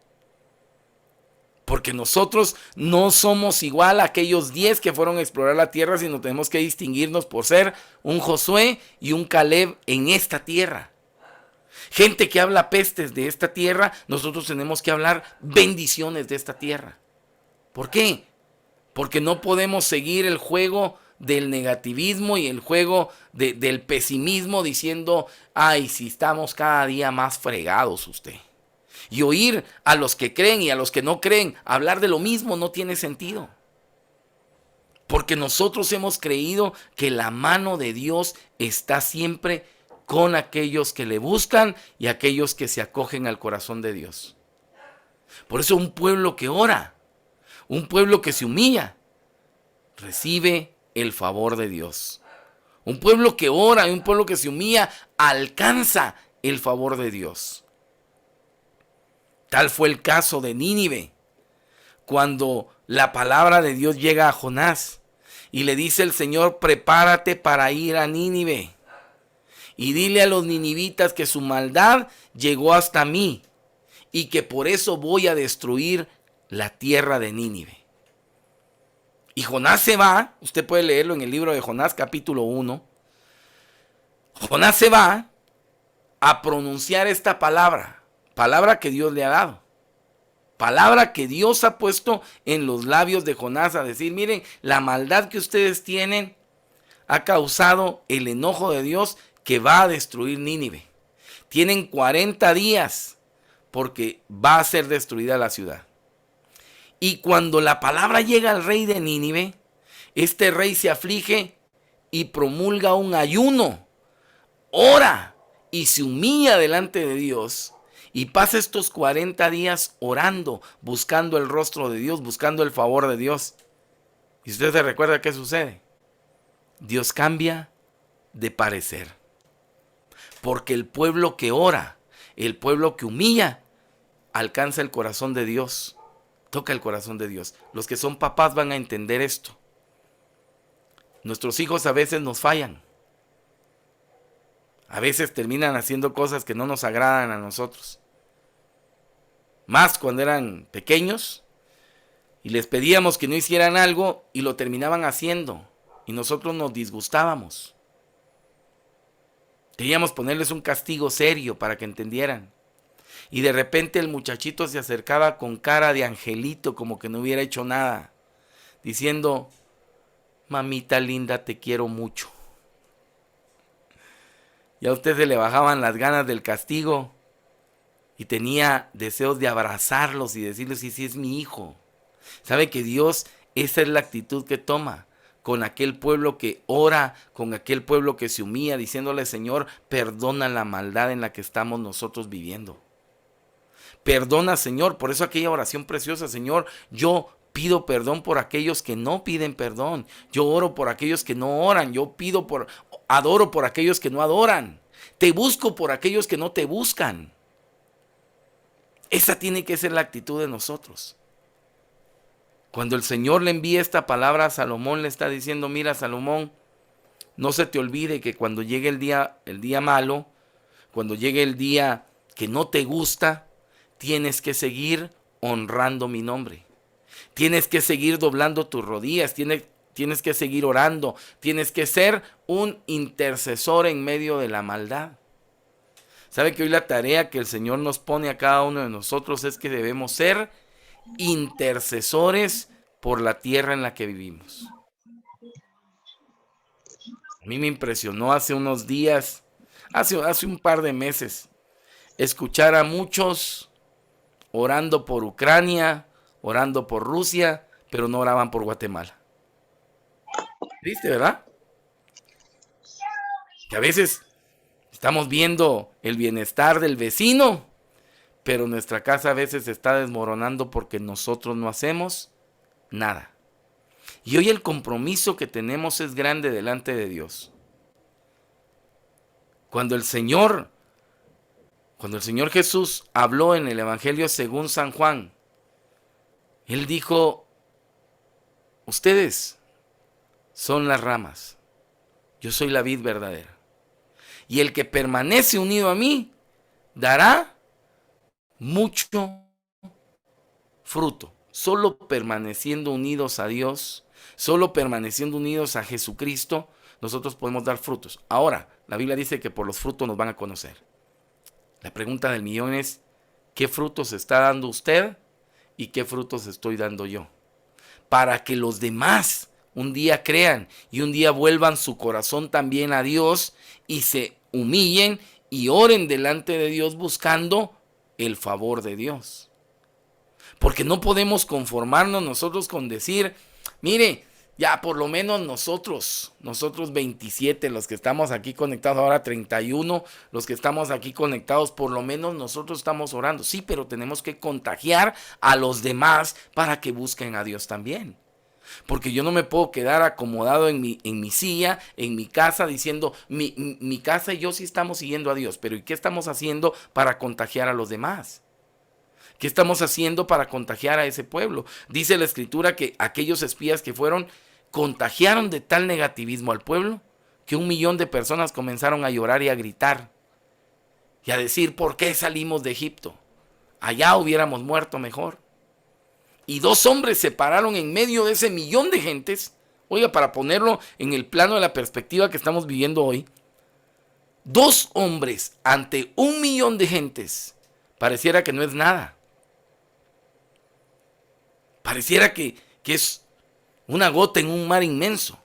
Porque nosotros no somos igual a aquellos 10 que fueron a explorar la tierra, sino tenemos que distinguirnos por ser un Josué y un Caleb en esta tierra. Gente que habla pestes de esta tierra, nosotros tenemos que hablar bendiciones de esta tierra. ¿Por qué? Porque no podemos seguir el juego del negativismo y el juego del pesimismo diciendo, ay, si estamos cada día más fregados usted. Y oír a los que creen y a los que no creen hablar de lo mismo no tiene sentido. Porque nosotros hemos creído que la mano de Dios está siempre con aquellos que le buscan y aquellos que se acogen al corazón de Dios. Por eso un pueblo que ora, un pueblo que se humilla, recibe el favor de Dios. Un pueblo que ora y un pueblo que se humilla alcanza el favor de Dios. Tal fue el caso de Nínive, cuando la palabra de Dios llega a Jonás y le dice el Señor, prepárate para ir a Nínive y dile a los ninivitas que su maldad llegó hasta mí y que por eso voy a destruir la tierra de Nínive. Y Jonás se va, usted puede leerlo en el libro de Jonás capítulo 1. Jonás se va a pronunciar esta palabra, palabra que Dios le ha dado. Palabra que Dios ha puesto en los labios de Jonás a decir, miren, la maldad que ustedes tienen ha causado el enojo de Dios que va a destruir Nínive. Tienen 40 días porque va a ser destruida la ciudad. Y cuando la palabra llega al rey de Nínive, este rey se aflige y promulga un ayuno, ora y se humilla delante de Dios y pasa estos 40 días orando, buscando el rostro de Dios, buscando el favor de Dios. ¿Y usted se recuerda qué sucede? Dios cambia de parecer. Porque el pueblo que ora, el pueblo que humilla, alcanza el corazón de Dios Toca el corazón de Dios. Los que son papás van a entender esto. Nuestros hijos a veces nos fallan. A veces terminan haciendo cosas que no nos agradan a nosotros. Más cuando eran pequeños y les pedíamos que no hicieran algo y lo terminaban haciendo. Y nosotros nos disgustábamos. Queríamos ponerles un castigo serio para que entendieran. Y de repente el muchachito se acercaba con cara de angelito, como que no hubiera hecho nada, diciendo: mamita linda, te quiero mucho. Y a usted se le bajaban las ganas del castigo y tenía deseos de abrazarlos y decirles: sí, sí, es mi hijo. ¿Sabe que Dios, esa es la actitud que toma con aquel pueblo que ora, con aquel pueblo que se humilla, diciéndole: Señor, perdona la maldad en la que estamos nosotros viviendo? Perdona, Señor. Por eso aquella oración preciosa: Señor, yo pido perdón por aquellos que no piden perdón. Yo oro por aquellos que no oran. Yo adoro por aquellos que no adoran. Te busco por aquellos que no te buscan. Esa tiene que ser la actitud de nosotros. Cuando el Señor le envía esta palabra a Salomón, le está diciendo: mira, Salomón, no se te olvide que cuando llegue el día malo, cuando llegue el día que no te gusta, tienes que seguir honrando mi nombre. Tienes que seguir doblando tus rodillas, tienes que seguir orando, tienes que ser un intercesor en medio de la maldad. ¿Sabe que hoy la tarea que el Señor nos pone a cada uno de nosotros es que debemos ser intercesores por la tierra en la que vivimos? A mí me impresionó hace unos días, hace un par de meses, escuchar a muchos orando por Ucrania, orando por Rusia, pero no oraban por Guatemala. ¿Viste, verdad? Que a veces estamos viendo el bienestar del vecino, pero nuestra casa a veces se está desmoronando porque nosotros no hacemos nada. Y hoy el compromiso que tenemos es grande delante de Dios. Cuando el Señor Jesús habló en el Evangelio según San Juan, Él dijo: ustedes son las ramas, yo soy la vid verdadera. Y el que permanece unido a mí dará mucho fruto. Solo permaneciendo unidos a Dios, solo permaneciendo unidos a Jesucristo, nosotros podemos dar frutos. Ahora, la Biblia dice que por los frutos nos van a conocer. La pregunta del millón es: ¿qué frutos está dando usted y qué frutos estoy dando yo? Para que los demás un día crean y un día vuelvan su corazón también a Dios y se humillen y oren delante de Dios buscando el favor de Dios. Porque no podemos conformarnos nosotros con decir: mire, ya por lo menos nosotros 27, los que estamos aquí conectados, ahora 31, los que estamos aquí conectados, por lo menos nosotros estamos orando. Sí, pero tenemos que contagiar a los demás para que busquen a Dios también. Porque yo no me puedo quedar acomodado en mi silla, en mi casa, diciendo: mi casa y yo sí estamos siguiendo a Dios. Pero ¿y qué estamos haciendo para contagiar a los demás? ¿Qué estamos haciendo para contagiar a ese pueblo? Dice la Escritura que aquellos espías que fueron contagiaron de tal negativismo al pueblo que 1 millón de personas comenzaron a llorar y a gritar y a decir: ¿por qué salimos de Egipto? Allá hubiéramos muerto mejor. Y 2 hombres se pararon en medio de ese millón de gentes. Oiga, para ponerlo en el plano de la perspectiva que estamos viviendo hoy, 2 hombres ante 1 millón de gentes, pareciera que no es nada. Pareciera que es una gota en un mar inmenso.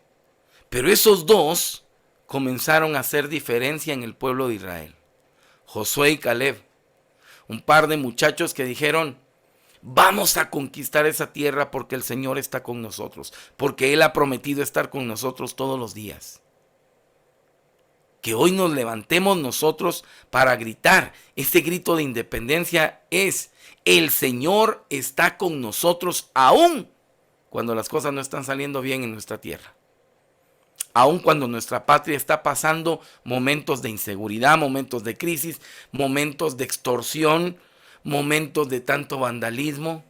Pero esos 2 comenzaron a hacer diferencia en el pueblo de Israel. Josué y Caleb, un par de muchachos que dijeron: vamos a conquistar esa tierra porque el Señor está con nosotros, porque Él ha prometido estar con nosotros todos los días. Que hoy nos levantemos nosotros para gritar. Ese grito de independencia es: el Señor está con nosotros aún cuando las cosas no están saliendo bien en nuestra tierra. Aún cuando nuestra patria está pasando momentos de inseguridad, momentos de crisis, momentos de extorsión, momentos de tanto vandalismo.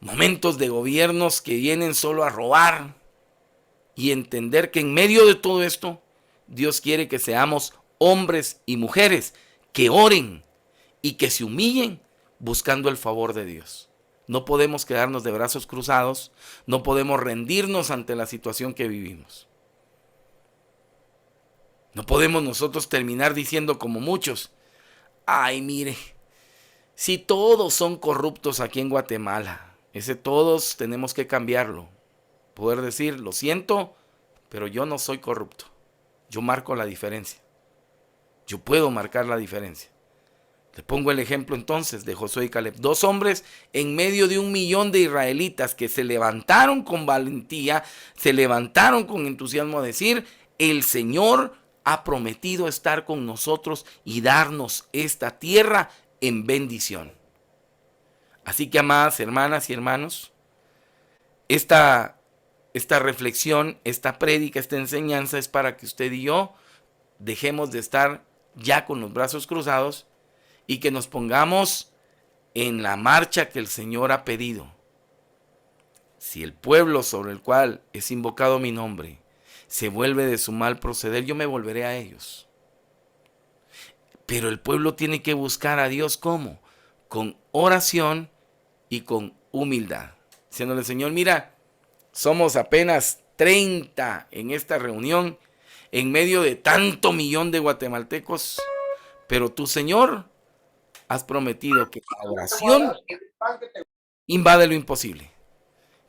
momentos de gobiernos que vienen solo a robar, y entender que en medio de todo esto, Dios quiere que seamos hombres y mujeres que oren y que se humillen buscando el favor de Dios. No podemos quedarnos de brazos cruzados, no podemos rendirnos ante la situación que vivimos. No podemos nosotros terminar diciendo como muchos: ay, mire, si todos son corruptos aquí en Guatemala, ese todos tenemos que cambiarlo. Poder decir: lo siento, pero yo no soy corrupto. Yo marco la diferencia. Yo puedo marcar la diferencia. Le pongo el ejemplo entonces de Josué y Caleb. 2 hombres en medio de 1.000.000 de israelitas que se levantaron con valentía, se levantaron con entusiasmo a decir: el Señor ha prometido estar con nosotros y darnos esta tierra en bendición. Así que, amadas hermanas y hermanos, esta reflexión, esta prédica, esta enseñanza es para que usted y yo dejemos de estar ya con los brazos cruzados y que nos pongamos en la marcha que el Señor ha pedido. Si el pueblo sobre el cual es invocado mi nombre se vuelve de su mal proceder, yo me volveré a ellos. Pero el pueblo tiene que buscar a Dios, ¿cómo? Con oración y con humildad. Diciéndole: Señor, mira, somos apenas 30 en esta reunión, en medio de tanto millón de guatemaltecos, pero tú, Señor, has prometido que la oración invade lo imposible,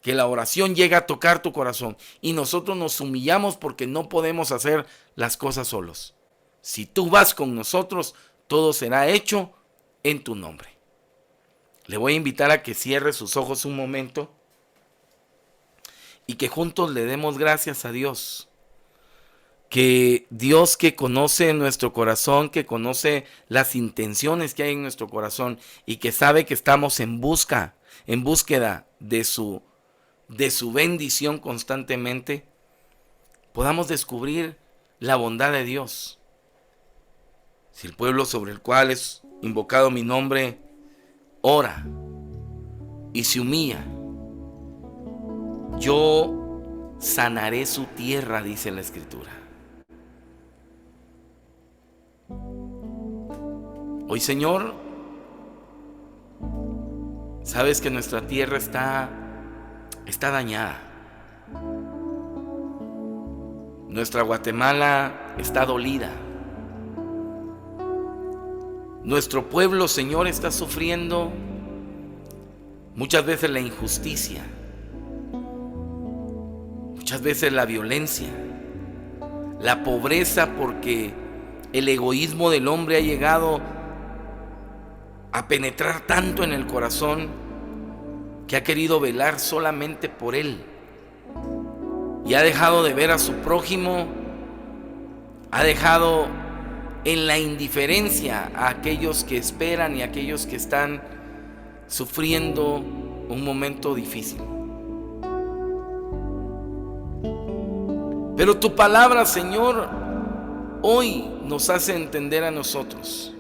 que la oración llega a tocar tu corazón, y nosotros nos humillamos porque no podemos hacer las cosas solos. Si tú vas con nosotros, todo será hecho en tu nombre. Le voy a invitar a que cierre sus ojos un momento y que juntos le demos gracias a Dios. Que Dios, que conoce nuestro corazón, que conoce las intenciones que hay en nuestro corazón y que sabe que estamos en búsqueda de su bendición constantemente, podamos descubrir la bondad de Dios. Si el pueblo sobre el cual es invocado mi nombre ora y se humilla, yo sanaré su tierra, dice la Escritura. Hoy, Señor, sabes que nuestra tierra está dañada. Nuestra Guatemala está dolida. Nuestro pueblo, Señor, está sufriendo muchas veces la injusticia, muchas veces la violencia, la pobreza, porque el egoísmo del hombre ha llegado a penetrar tanto en el corazón que ha querido velar solamente por él y ha dejado de ver a su prójimo, ha dejado en la indiferencia a aquellos que esperan y a aquellos que están sufriendo un momento difícil. Pero tu palabra, Señor, hoy nos hace entender a nosotros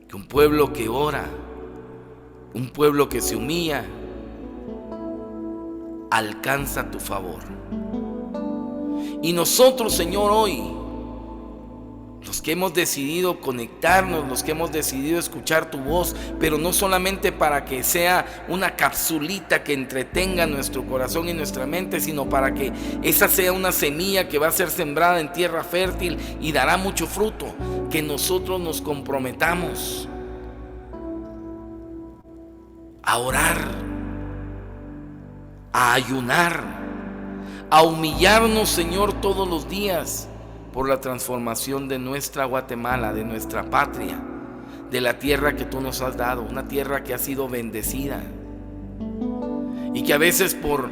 que un pueblo que ora, un pueblo que se humilla, alcanza tu favor. Y nosotros, Señor, hoy, los que hemos decidido conectarnos, los que hemos decidido escuchar tu voz, pero no solamente para que sea una capsulita que entretenga nuestro corazón y nuestra mente, sino para que esa sea una semilla que va a ser sembrada en tierra fértil y dará mucho fruto, que nosotros nos comprometamos a orar, a ayunar, a humillarnos, Señor, todos los días por la transformación de nuestra Guatemala, de nuestra patria, de la tierra que tú nos has dado, una tierra que ha sido bendecida y que a veces por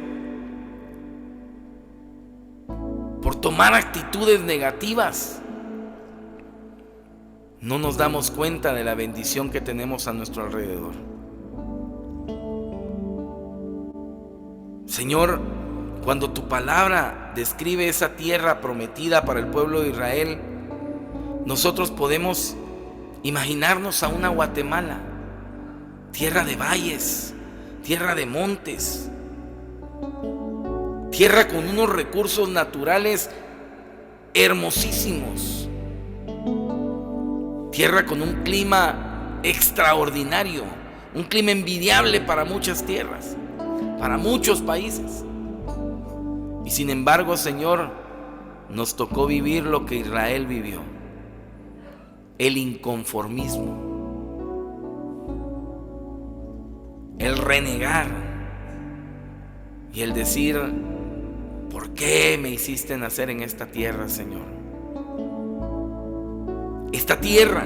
tomar actitudes negativas no nos damos cuenta de la bendición que tenemos a nuestro alrededor. Señor, cuando tu palabra describe esa tierra prometida para el pueblo de Israel, nosotros podemos imaginarnos a una Guatemala, tierra de valles, tierra de montes, tierra con unos recursos naturales hermosísimos, tierra con un clima extraordinario, un clima envidiable para muchas tierras, para muchos países. Y sin embargo, Señor, nos tocó vivir lo que Israel vivió: el inconformismo, el renegar y el decir: ¿por qué me hiciste nacer en esta tierra, Señor? Esta tierra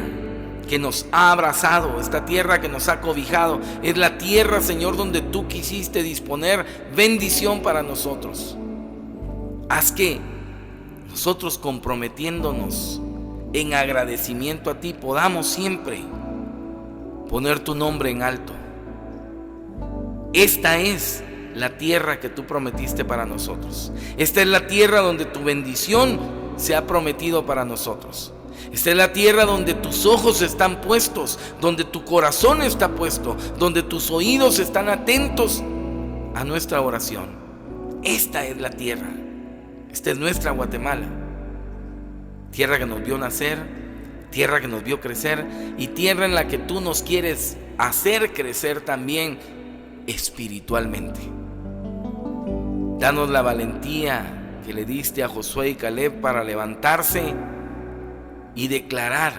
que nos ha abrazado, esta tierra que nos ha cobijado, es la tierra, Señor, donde tú quisiste disponer bendición para nosotros. Haz que nosotros, comprometiéndonos en agradecimiento a ti, podamos siempre poner tu nombre en alto. Esta es la tierra que tú prometiste para nosotros. Esta es la tierra donde tu bendición se ha prometido para nosotros. Esta es la tierra donde tus ojos están puestos, donde tu corazón está puesto, donde tus oídos están atentos a nuestra oración. Esta es la tierra. Esta es nuestra Guatemala. Tierra que nos vio nacer, tierra que nos vio crecer y tierra en la que tú nos quieres hacer crecer también espiritualmente. Danos la valentía que le diste a Josué y Caleb para levantarse y declarar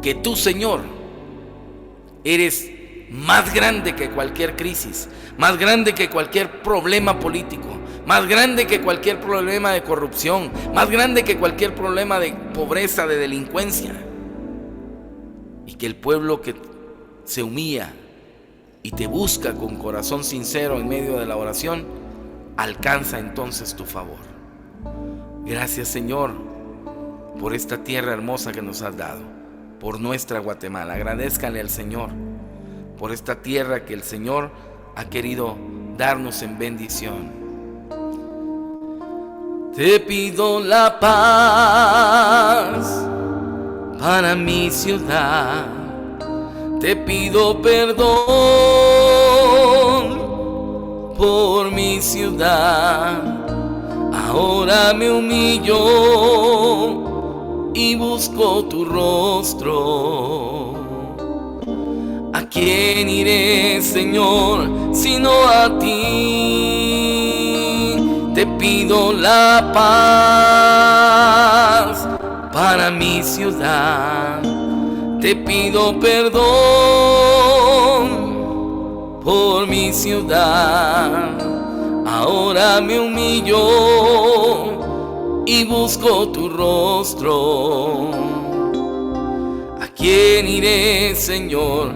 que tú, Señor, eres más grande que cualquier crisis, más grande que cualquier problema político, más grande que cualquier problema de corrupción, más grande que cualquier problema de pobreza, de delincuencia. Y que el pueblo que se humilla y te busca con corazón sincero en medio de la oración, alcanza entonces tu favor. Gracias, Señor, por esta tierra hermosa que nos has dado, por nuestra Guatemala. Agradézcanle al Señor por esta tierra que el Señor ha querido darnos en bendición. Te pido la paz para mi ciudad. Te pido perdón por mi ciudad. Ahora me humillo y busco tu rostro. ¿A quién iré, Señor, sino a ti? Te pido la paz para mi ciudad. Te pido perdón por mi ciudad. Ahora me humillo y busco tu rostro. ¿A quién iré, Señor,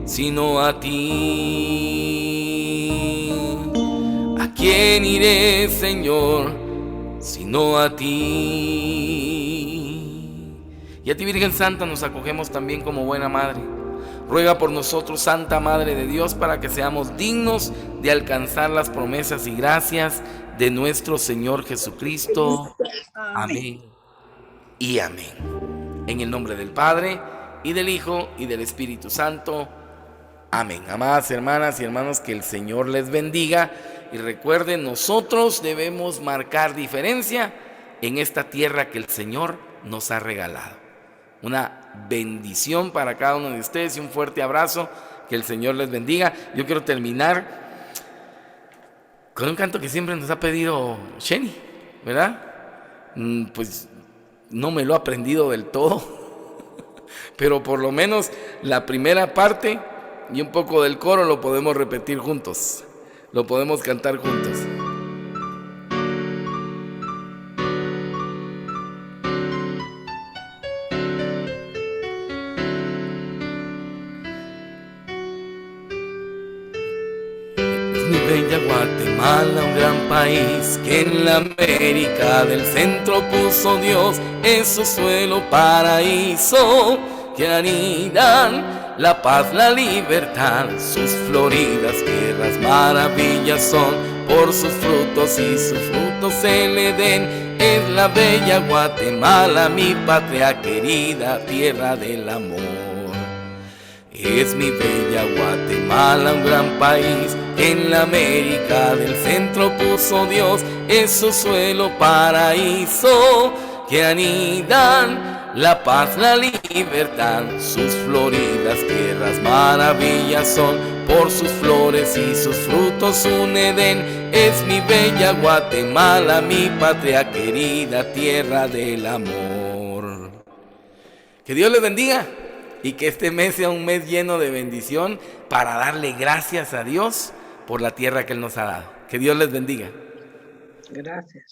sino a ti? ¿A quién iré, Señor, sino a ti? Y a ti, Virgen Santa, nos acogemos también como buena madre. Ruega por nosotros, Santa Madre de Dios, para que seamos dignos de alcanzar las promesas y gracias de nuestro Señor Jesucristo. Amén y amén. En el nombre del Padre, y del Hijo, y del Espíritu Santo. Amén. Amadas hermanas y hermanos, que el Señor les bendiga. Y recuerden, nosotros debemos marcar diferencia en esta tierra que el Señor nos ha regalado. Una bendición para cada uno de ustedes y un fuerte abrazo. Que el Señor les bendiga. Yo quiero terminar con un canto que siempre nos ha pedido Sheni, ¿verdad? Pues no me lo he aprendido del todo, pero por lo menos la primera parte y un poco del coro lo podemos repetir juntos, lo podemos cantar juntos. Mi bella Guatemala, un gran país que en la América del Centro puso Dios en su suelo paraíso, que anidan la paz, la libertad, sus floridas tierras maravillas son, por sus frutos y sus frutos el Edén. Es la bella Guatemala, mi patria querida, tierra del amor. Es mi bella Guatemala, un gran país que en la América del Centro puso Dios. Es su suelo paraíso que anidan la paz, la libertad. Sus floridas tierras maravillas son, por sus flores y sus frutos un Edén. Es mi bella Guatemala, mi patria querida, tierra del amor. Que Dios les bendiga y que este mes sea un mes lleno de bendición para darle gracias a Dios por la tierra que Él nos ha dado. Que Dios les bendiga. Gracias.